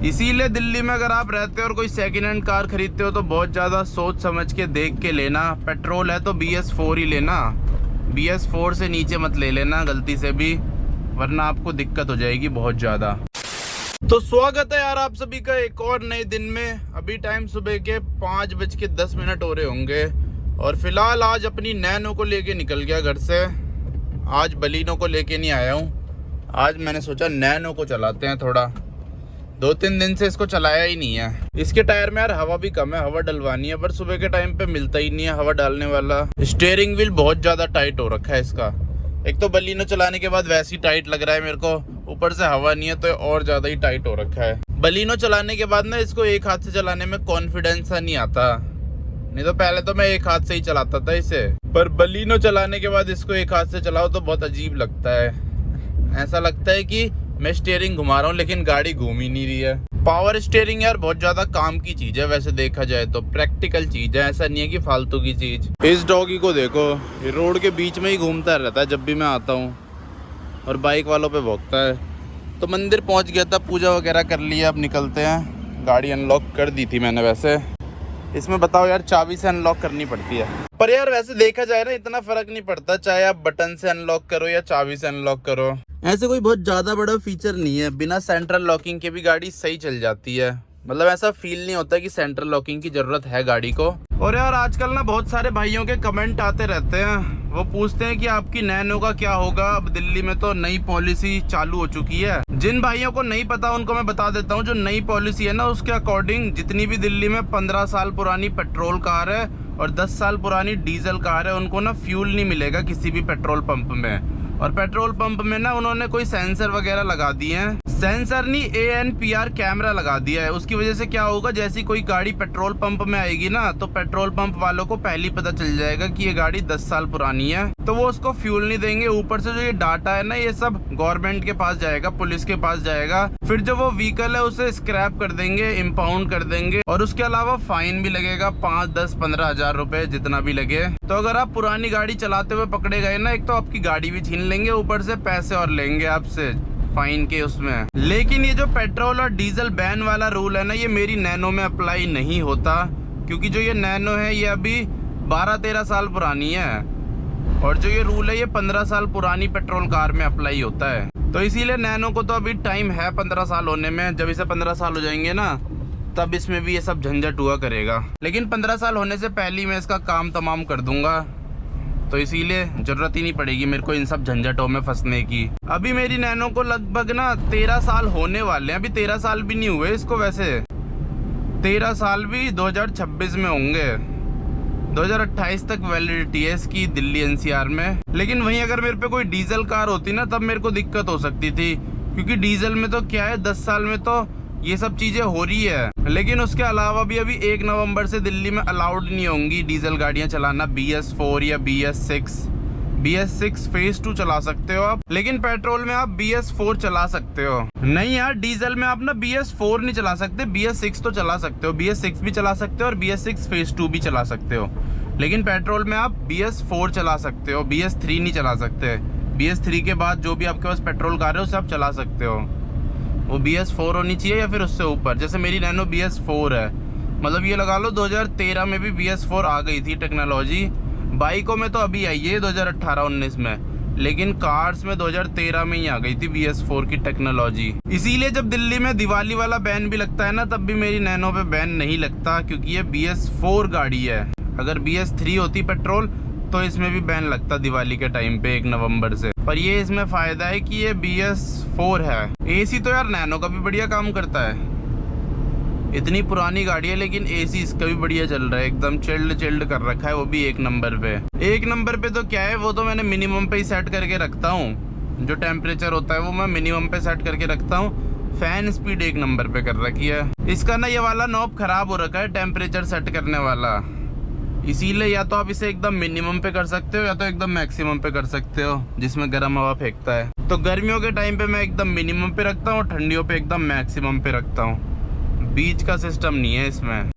इसीलिए दिल्ली में अगर आप रहते हो और कोई सेकेंड हैंड कार खरीदते हो तो बहुत ज़्यादा सोच समझ के देख के लेना। पेट्रोल है तो BS4 ही लेना, BS4 से नीचे मत ले लेना गलती से भी, वरना आपको दिक्कत हो जाएगी बहुत ज़्यादा। तो स्वागत है यार आप सभी का एक और नए दिन में। अभी टाइम सुबह के 5:10 हो रहे होंगे और फिलहाल आज अपनी नैनो को लेके निकल गया घर से। आज बलिनो को लेके नहीं आया हूँ, आज मैंने सोचा नैनो को चलाते हैं थोड़ा। 2-3 दिन से इसको चलाया ही नहीं है। इसके टायर में यार हवा भी कम है, हवा डलवानी है, पर सुबह के टाइम पे मिलता ही नहीं है हवा डालने वाला। स्टीयरिंग व्हील बहुत ज़्यादा टाइट हो रखा है इसका। एक तो बलिनो चलाने के बाद वैसे ही टाइट लग रहा है मेरे को, ऊपर से हवा नहीं है तो और ज़्यादा ही टाइट हो रखा है। बलिनो चलाने के बाद ना इसको एक हाथ से चलाने में कॉन्फिडेंस सा नहीं आता। नहीं तो पहले तो मैं एक हाथ से ही चलाता था इसे, पर बलिनो चलाने के बाद इसको एक हाथ से चलाओ तो बहुत अजीब लगता है। ऐसा लगता है कि मैं स्टीयरिंग घुमा रहा हूँ लेकिन गाड़ी घूम ही नहीं रही है। पावर स्टीयरिंग यार बहुत ज्यादा काम की चीज है, वैसे देखा जाए तो प्रैक्टिकल चीज है, ऐसा नहीं है कि फालतू की चीज। इस डॉगी को देखो, ये रोड के बीच में ही घूमता रहता है जब भी मैं आता हूँ और बाइक वालों पे भौंकता है। तो मंदिर पहुँच गया था, पूजा वगैरह कर लिया, अब निकलते हैं। गाड़ी अनलॉक कर दी थी मैंने वैसे। इसमें बताओ यार चाबी से अनलॉक करनी पड़ती है, पर यार वैसे देखा जाए ना इतना फर्क नहीं पड़ता, चाहे आप बटन से अनलॉक करो या चाबी से अनलॉक करो। ऐसे कोई बहुत ज्यादा बड़ा फीचर नहीं है, बिना सेंट्रल लॉकिंग के भी गाड़ी सही चल जाती है। मतलब ऐसा फील नहीं होता कि सेंट्रल लॉकिंग की जरूरत है गाड़ी को। और यार आजकल ना बहुत सारे भाइयों के कमेंट आते रहते हैं, वो पूछते हैं कि आपकी नैनो का क्या होगा। अब दिल्ली में तो नई पॉलिसी चालू हो चुकी है। जिन भाइयों को नहीं पता उनको मैं बता देता हूँ, जो नई पॉलिसी है ना उसके अकॉर्डिंग जितनी भी दिल्ली में 15 साल पुरानी पेट्रोल कार है और 10 साल पुरानी डीजल कार है, उनको ना फ्यूल नहीं मिलेगा किसी भी पेट्रोल पंप में। और पेट्रोल पंप में ना उन्होंने कोई सेंसर वगैरह लगा दिए हैं, सेंसर नहीं ANPR कैमरा लगा दिया है। उसकी वजह से क्या होगा, जैसी कोई गाड़ी पेट्रोल पंप में आएगी ना तो पेट्रोल पंप वालों को पहले पता चल जाएगा कि ये गाड़ी 10 साल पुरानी है, तो वो उसको फ्यूल नहीं देंगे। ऊपर से जो ये डाटा है ना ये सब गवर्नमेंट के पास जाएगा, पुलिस के पास जाएगा, फिर जो वो व्हीकल है उसे स्क्रैप कर देंगे, इम्पाउंड कर देंगे और उसके अलावा फाइन भी लगेगा 5, 10, 15 हजार रुपए जितना भी लगे। तो अगर आप पुरानी गाड़ी चलाते हुए पकड़े गए ना, एक तो आपकी गाड़ी भी छीन लेंगे, ऊपर से पैसे और लेंगे आपसे फाइन के उसमें। लेकिन ये जो पेट्रोल और डीजल बैन वाला रूल है ना, ये मेरी नैनो में अप्लाई नहीं होता, क्योंकि जो ये नैनो है ये अभी 12-13 साल पुरानी है और जो ये रूल है ये 15 साल पुरानी पेट्रोल कार में अप्लाई होता है। तो इसीलिए नैनो को तो अभी टाइम है 15 साल होने में। जब इसे 15 साल हो जाएंगे ना तब इसमें भी ये सब झंझट हुआ करेगा, लेकिन 15 साल होने से पहले मैं इसका काम तमाम कर दूंगा, तो इसीलिए जरूरत ही नहीं पड़ेगी मेरे को इन सब झंझटों में फंसने की। अभी मेरी नैनो को लगभग ना 13 साल होने वाले हैं, अभी 13 साल भी नहीं हुए इसको, वैसे 13 साल भी 2026 में होंगे। 2028 तक वैलिडिटी है इसकी दिल्ली NCR में। लेकिन वहीं अगर मेरे पे कोई डीजल कार होती ना तब मेरे को दिक्कत हो सकती थी, क्योंकि डीजल में तो क्या है 10 साल में तो ये सब चीजें हो रही है। लेकिन उसके अलावा भी अभी 1 नवंबर से दिल्ली में अलाउड नहीं होंगी डीजल गाड़ियां चलाना, BS4 या BS6 फेज 2 चला सकते हो आप, लेकिन पेट्रोल में आप BS4 चला सकते हो। नहीं यार डीजल में आप ना BS4 नहीं चला सकते, BS6 तो चला सकते हो, BS6 भी चला सकते हो और BS6 फेज 2 भी चला सकते हो, लेकिन पेट्रोल में आप BS4 चला सकते हो, BS3 नहीं चला सकते। BS3 के बाद जो भी आपके पास पेट्रोल कार है उसे आप चला सकते हो, वो BS4 होनी चाहिए या फिर उससे ऊपर। जैसे मेरी नैनो BS4 है, मतलब ये लगा लो 2013 में भी BS4 आ गई थी टेक्नोलॉजी। बाइकों में तो अभी आई है 2018-19 में, लेकिन कार्स में 2013 में ही आ गई थी BS4 की टेक्नोलॉजी। इसीलिए जब दिल्ली में दिवाली वाला बैन भी लगता है ना तब भी मेरी नैनो पे बैन नहीं लगता, क्योंकि ये BS4 गाड़ी है। अगर BS3 होती पेट्रोल तो इसमें भी बैन लगता दिवाली के टाइम पे 1 नवंबर से। पर ये इसमें फायदा है कि ये BS4 है। AC तो यार नैनो का भी बढ़िया काम करता है, इतनी पुरानी गाड़ी है लेकिन AC इसका भी बढ़िया चल रहा है, एकदम चिल्ड कर रखा है, वो भी 1 नंबर पे। 1 नंबर पे तो क्या है, वो तो मैंने मिनिमम पे ही सेट करके रखता हूँ, जो टेम्परेचर होता है वो मैं मिनिमम पे सेट करके रखता हूँ। फैन स्पीड 1 नंबर पे कर रखी है। इसका ना ये वाला नॉब खराब हो रखा है टेम्परेचर सेट करने वाला, इसीलिए या तो आप इसे एकदम मिनिमम पे कर सकते हो या तो एकदम मैक्सिमम पे कर सकते हो, जिसमें गर्म हवा फेंकता है। तो गर्मियों के टाइम पे मैं एकदम मिनिमम पे रखता हूँ, ठंडियों पे एकदम मैक्सिमम पे रखता हूँ, बीच का सिस्टम नहीं है इसमें।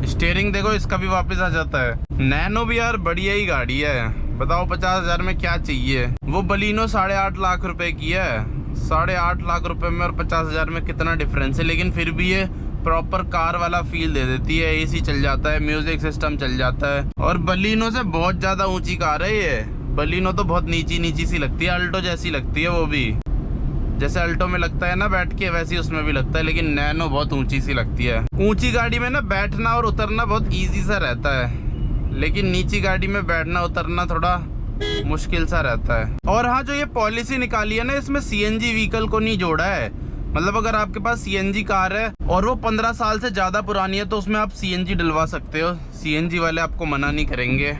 स्टीयरिंग देखो इसका भी वापस आ जाता है। नैनो भी यार बढ़िया ही गाड़ी है, बताओ 50,000 में क्या चाहिए। वो बलिनो 8.5 लाख रुपए की है 8.5 लाख रुपए में और 50,000 में कितना डिफरेंस है, लेकिन फिर भी ये प्रॉपर कार वाला फील दे देती है। एसी चल जाता है, म्यूजिक सिस्टम चल जाता है। और बलिनो से बहुत ज़्यादा ऊंची कार है ये। बलिनो तो बहुत नीची सी लगती है, अल्टो जैसी लगती है वो भी। जैसे अल्टो में लगता है ना बैठ के, वैसे उसमें भी लगता है, लेकिन नैनो बहुत ऊंची सी लगती है। ऊंची गाड़ी में ना बैठना और उतरना बहुत ईजी सा रहता है, लेकिन नीची गाड़ी में बैठना उतरना थोड़ा मुश्किल सा रहता है। और हाँ, जो ये पॉलिसी निकाली है ना, इसमें सीएनजी व्हीकल को नहीं जोड़ा है। मतलब अगर आपके पास सीएनजी कार है और वो 15 साल से ज़्यादा पुरानी है तो उसमें आप सीएनजी डलवा सकते हो। सीएनजी वाले आपको मना नहीं करेंगे,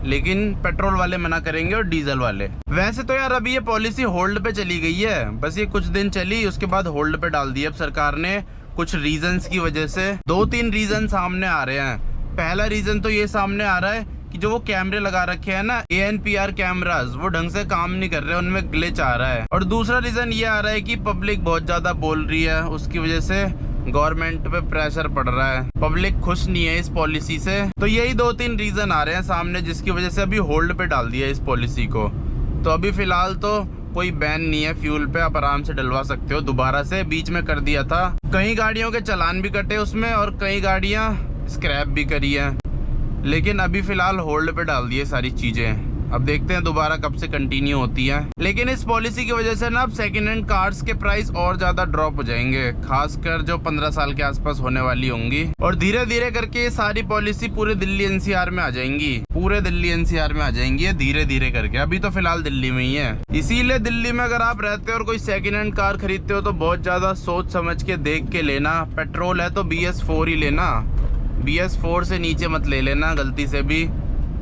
लेकिन पेट्रोल वाले मना करेंगे और डीजल वाले। वैसे तो यार अभी ये पॉलिसी होल्ड पे चली गई है, बस ये कुछ दिन चली, उसके बाद होल्ड पे डाल दी अब सरकार ने कुछ रीजंस की वजह से। 2-3 रीजन सामने आ रहे हैं। पहला रीजन तो ये सामने आ रहा है कि जो वो कैमरे लगा रखे हैं ना, ANPR कैमरास, वो ढंग से काम नहीं कर रहे, उनमें ग्लिच आ रहा है। और दूसरा रीजन ये आ रहा है कि पब्लिक बहुत ज्यादा बोल रही है, उसकी वजह से गवर्नमेंट पे प्रेशर पड़ रहा है, पब्लिक खुश नहीं है इस पॉलिसी से। तो यही 2-3 रीजन आ रहे हैं सामने, जिसकी वजह से अभी होल्ड पे डाल दिया इस पॉलिसी को। तो अभी फिलहाल तो कोई बैन नहीं है फ्यूल पे, आप आराम से डलवा सकते हो दोबारा से। बीच में कर दिया था, कई गाड़ियों के चालान भी कटे उसमें और कई गाड़ियां स्क्रैप भी करी है, लेकिन अभी फिलहाल होल्ड पे डाल दिए सारी चीजें। अब देखते हैं दोबारा कब से कंटिन्यू होती है। लेकिन इस पॉलिसी की वजह से ना अब सेकेंड हैंड कार्स के प्राइस और ज्यादा ड्रॉप हो जाएंगे, खासकर जो 15 साल के आसपास होने वाली होंगी। और धीरे धीरे करके ये सारी पॉलिसी पूरे दिल्ली NCR में आ जाएंगी, पूरे दिल्ली NCR में आ जाएंगी धीरे धीरे करके। अभी तो फिलहाल दिल्ली में ही है। इसीलिए दिल्ली में अगर आप रहते हो और कोई सेकेंड हैंड कार खरीदते हो तो बहुत ज्यादा सोच समझ के देख के लेना। पेट्रोल है तो BS4 ही लेना, BS4 से नीचे मत ले लेना गलती से भी,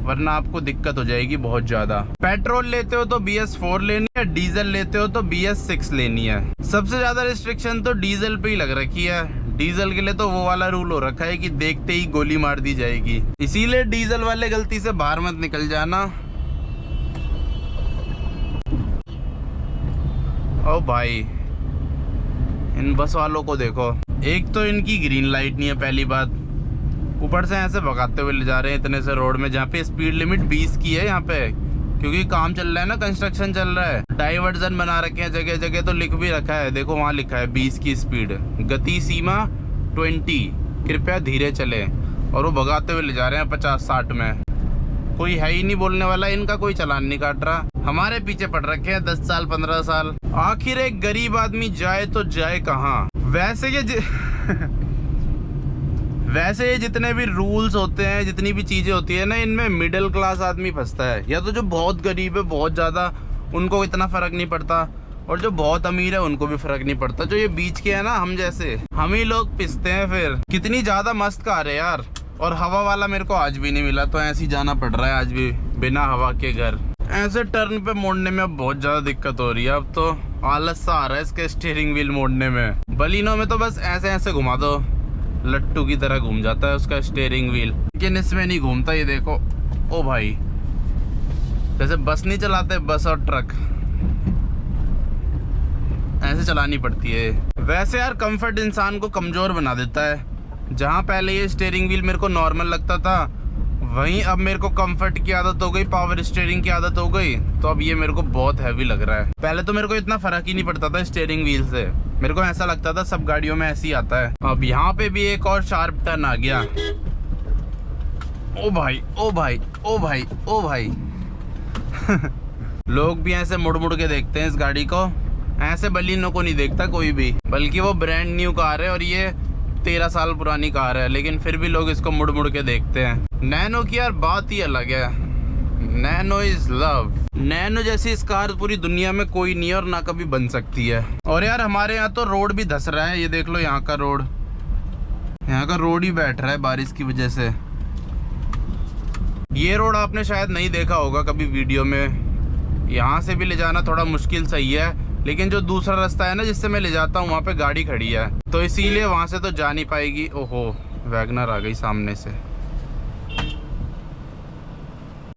वरना आपको दिक्कत हो जाएगी बहुत ज्यादा। पेट्रोल लेते हो तो BS4 लेनी है, डीजल लेते हो तो BS6 लेनी है। सबसे ज्यादा रिस्ट्रिक्शन तो डीजल पे ही लग रखी है। डीजल के लिए तो वो वाला रूल हो रखा है कि देखते ही गोली मार दी जाएगी, इसीलिए डीजल वाले गलती से बाहर मत निकल जाना। ओ भाई, इन बस वालों को देखो, एक तो इनकी ग्रीन लाइट नहीं है पहली बात, ऊपर से ऐसे भगाते हुए ले जा रहे हैं इतने से रोड में जहाँ पे स्पीड लिमिट 20 की है यहाँ पे, क्योंकि काम चल रहा है ना, कंस्ट्रक्शन चल रहा है। डाइवर्जन बना रखे हैं जगह जगह, तो लिख भी रखा है, देखो वहाँ लिखा है 20 की स्पीड, गति सीमा 20, कृपया धीरे चले। और वो भगाते हुए ले जा रहे हैं 50-60 में। कोई है ही नहीं बोलने वाला, इनका कोई चालान नहीं काट रहा। हमारे पीछे पड़ रखे हैं 10 साल 15 साल। आखिर एक गरीब आदमी जाए तो जाए कहाँ। वैसे ये जितने भी रूल्स होते हैं, जितनी भी चीजें होती है ना, इनमें मिडिल क्लास आदमी फंसता है। या तो जो बहुत गरीब है बहुत ज्यादा, उनको इतना फर्क नहीं पड़ता, और जो बहुत अमीर है उनको भी फर्क नहीं पड़ता। जो ये बीच के है ना, हम जैसे, हम ही लोग पिसते हैं फिर। कितनी ज्यादा मस्त कार है यार। और हवा वाला मेरे को आज भी नहीं मिला, तो ऐसे ही जाना पड़ रहा है आज भी बिना हवा के घर। ऐसे टर्न पे मोड़ने में अब बहुत ज्यादा दिक्कत हो रही है। अब तो आलस सा आ रहा है इसके स्टीयरिंग व्हील मोड़ने में। बलिनो में तो बस ऐसे ऐसे घुमा दो, लट्टू की तरह घूम जाता है उसका स्टीयरिंग व्हील, लेकिन इसमें नहीं घूमता। ये देखो, ओ भाई, जैसे बस नहीं चलाते, बस और ट्रक ऐसे चलानी पड़ती है। वैसे यार कंफर्ट इंसान को कमजोर बना देता है। जहाँ पहले ये स्टीयरिंग व्हील मेरे को नॉर्मल लगता था, वहीं अब मेरे को कंफर्ट की आदत हो गई, पावर स्टीयरिंग की आदत हो गई, तो अब ये मेरे को बहुत हैवी लग रहा है। पहले तो मेरे को इतना फर्क ही नहीं पड़ता था स्टीयरिंग व्हील से, मेरे को ऐसा लगता था सब गाड़ियों में ऐसे ही आता है। अब यहाँ पे भी एक और शार्प टर्न आ गया। ओ भाई, ओ भाई, ओ भाई, ओ भाई। लोग भी ऐसे मुड़ मुड़ के देखते हैं इस गाड़ी को, ऐसे बलिनो को नहीं देखता कोई भी, बल्कि वो ब्रांड न्यू कार है और ये 13 साल पुरानी कार है, लेकिन फिर भी लोग इसको मुड़ मुड़ के देखते हैं। नैनो की यार बात ही अलग है, नैनो इज लव। नैनो जैसी इस कार पूरी दुनिया में कोई नहीं है और ना कभी बन सकती है। और यार हमारे यहाँ तो रोड भी धस रहा है, ये देख लो यहाँ का रोड, यहाँ का रोड ही बैठ रहा है बारिश की वजह से। ये रोड आपने शायद नहीं देखा होगा कभी वीडियो में, यहाँ से भी ले जाना थोड़ा मुश्किल सही है, लेकिन जो दूसरा रास्ता है ना जिससे मैं ले जाता हूँ, वहाँ पे गाड़ी खड़ी है, तो इसीलिए वहाँ से तो जा नहीं पाएगी। ओहो, वैगनर आ गई सामने से।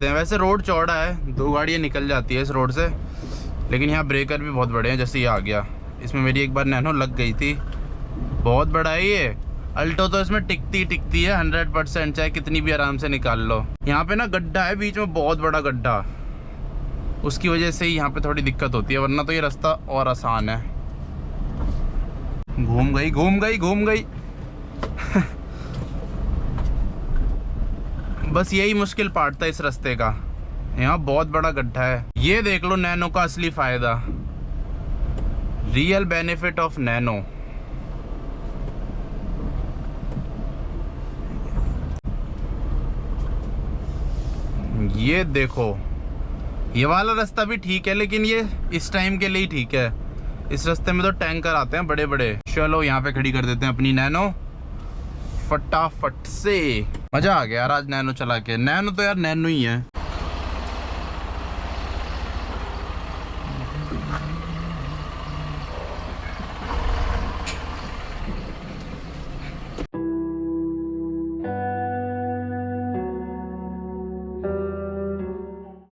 वैसे रोड चौड़ा है, 2 गाड़ियाँ निकल जाती है इस रोड से, लेकिन यहाँ ब्रेकर भी बहुत बड़े हैं। जैसे ये आ गया, इसमें मेरी एक बार नैनो लग गई थी, बहुत बड़ा है ये। अल्टो तो इसमें टिकती है 100%, चाहे कितनी भी आराम से निकाल लो। यहाँ पे ना गड्ढा है बीच में, बहुत बड़ा गड्ढा, उसकी वजह से ही यहाँ पे थोड़ी दिक्कत होती है, वरना तो ये रास्ता और आसान है। घूम गई घूम गई घूम गई। बस यही मुश्किल पार्ट था इस रास्ते का, यहाँ बहुत बड़ा गड्ढा है। ये देख लो नैनो का असली फायदा, रियल बेनिफिट ऑफ नैनो। ये देखो, ये वाला रास्ता भी ठीक है, लेकिन ये इस टाइम के लिए ही ठीक है। इस रास्ते में तो टैंकर आते हैं बड़े बड़े। चलो यहाँ पे खड़ी कर देते हैं अपनी नैनो फटाफट से। मजा आ गया यार आज नैनो चला के। नैनो तो यार नैनो ही है।